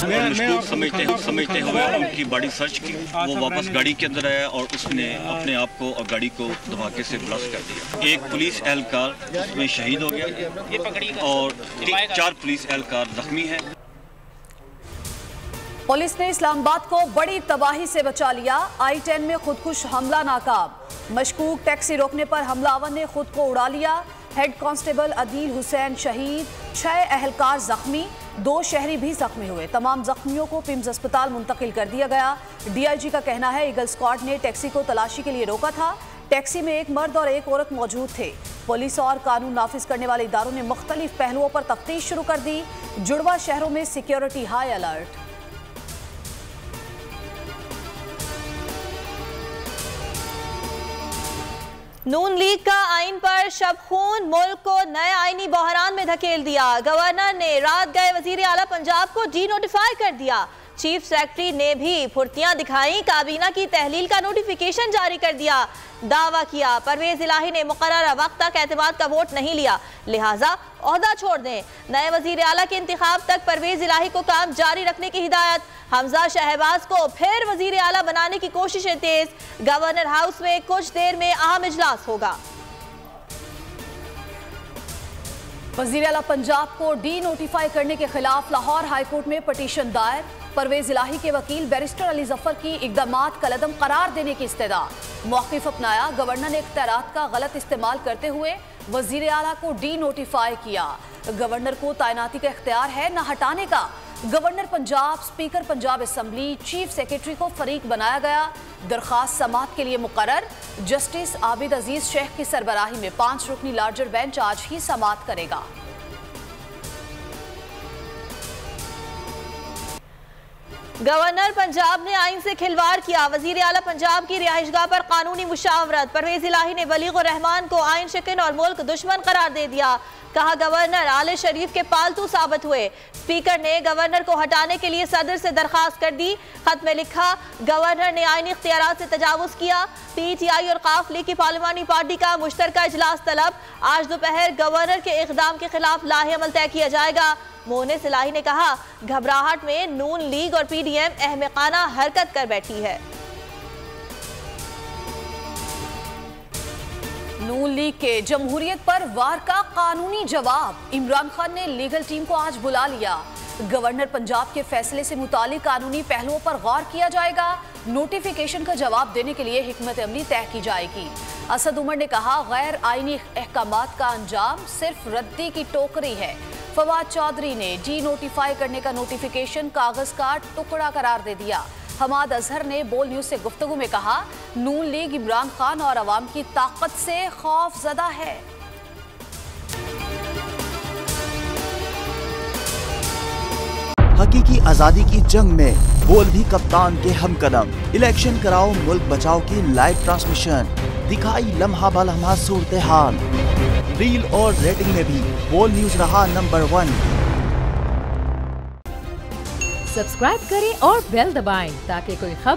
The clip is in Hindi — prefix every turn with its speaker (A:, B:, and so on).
A: समझते हुए उनकी बॉडी सर्च की। वो वापस गाड़ी के अंदर आया और उसने अपने आप को और गाड़ी को धमाके से ब्लास्ट कर दिया। एक पुलिस एहलकार इसमें शहीद हो गया और 4 पुलिस एहलकार जख्मी है।
B: पुलिस ने इस्लामाबाद को बड़ी तबाही से बचा लिया। I-10 में खुदकुश हमला नाकाम। मशकूक टैक्सी रोकने पर हमलावर ने खुद को उड़ा लिया। हेड कांस्टेबल अदील हुसैन शहीद, 6 एहलकार जख्मी, 2 शहरी भी जख्मी हुए। तमाम जख्मियों को पिम्स अस्पताल मुंतकिल कर दिया गया। DIG का कहना है ईगल स्क्वाड ने टैक्सी को तलाशी के लिए रोका था। टैक्सी में एक मर्द और एक औरत मौजूद थे। पुलिस और कानून नाफिज करने वाले इदारों ने मुख्तलिफ पहलुओं पर तफ्तीश शुरू कर दी। जुड़वा शहरों में सिक्योरिटी हाई अलर्ट।
C: नून लीग का आइन पर शबखून मुल्क को नए आईनी बहरान में धकेल दिया। गवर्नर ने रात गए वजीर आला पंजाब को डी नोटिफाई कर दिया। चीफ सेक्रेटरी ने भी फुर्तियां दिखाई। काबीना की तहलील का नोटिफिकेशन जारी कर दिया। दावा किया परवेज इलाही ने मुकर्ररा वक्त तक एतमाद का वोट नहीं लिया, लिहाजा ओहदा छोड़ दें। नए वजीर आला के इंतखाब तक परवेज इलाही को काम जारी रखने की हिदायत। हमजा शहबाज को फिर वजीर आला बनाने की कोशिशें तेज। गवर्नर हाउस में कुछ देर में अहम इजलास होगा।
B: वजीर आला पंजाब को डी नोटिफाई करने के खिलाफ लाहौर हाईकोर्ट में पटिशन दायर। परवेज इलाही के वकील बैरिस्टर अली जफर की इकदामात कलदम करार देने की इस्तदा। मौक़िफ़ अपनाया। गवर्नर ने इख्तियारात का गलत इस्तेमाल करते हुए वजीर आला को डी नोटिफाई किया। गवर्नर को तैनाती का इख्तियार है न हटाने का। Governor Punjab, speaker Punjab assembly, chief secretary को फरीक बनाया गया। दरखास्त समाअत के लिए मुकर्रर। जस्टिस आबिद अजीज शेख की सरबराही में 5 रुकनी लार्जर बेंच आज ही समाअत करेगा।
C: गवर्नर पंजाब ने आइन से खिलवाड़ किया। वजीर आला पंजाब की रिहाइशगाह पर कानूनी मुशावरत। परवेज इलाही ने वलीगुर रहमान को आइन शिकन और मुल्क दुश्मन करार दे दिया। कहा गवर्नर आले शरीफ के पालतू साबित हुए। स्पीकर ने गवर्नर को हटाने के लिए सदर से दरखास्त कर दी। खत में लिखा गवर्नर ने आईनी इख्तियारात से तजावुज किया। PTI और काफ लीग की पार्लिमानी पार्टी का मुश्तरका इजलास तलब। आज दोपहर गवर्नर के इक़दाम के खिलाफ लाहे-अमल तय किया जाएगा। मोहनिस इलाही ने कहा घबराहट में नून लीग और PDM अहमकाना हरकत कर बैठी है।
B: नून लीग के जमहूरियत पर वार का कानूनी जवाब। इमरान खान ने लीगल टीम को आज बुला लिया। गवर्नर पंजाब के फैसले से मुतालिक कानूनी पहलुओं पर गौर किया जाएगा। नोटिफिकेशन का जवाब देने के लिए हिकमत अमली तय की जाएगी। असद उमर ने कहा गैर आईनी अहकामात का अंजाम सिर्फ रद्दी की टोकरी है। फवाद चौधरी ने डी नोटिफाई करने का नोटिफिकेशन कागज का टुकड़ा करार दे दिया। हमाद अजहर ने बोल न्यूज से गुफ्तगू में कहा नून लीग इमरान खान और अवाम की ताकत से खौफजदा है।
D: हकीकी आजादी की जंग में बोल भी कप्तान के हमकदम। इलेक्शन कराओ मुल्क बचाओ की लाइव ट्रांसमिशन दिखाई लम्हा ब लम्हा सूरत हाल। रील और रेटिंग में भी बोल न्यूज रहा नंबर 1।
E: सब्सक्राइब करें और बेल दबाएं ताकि कोई खबर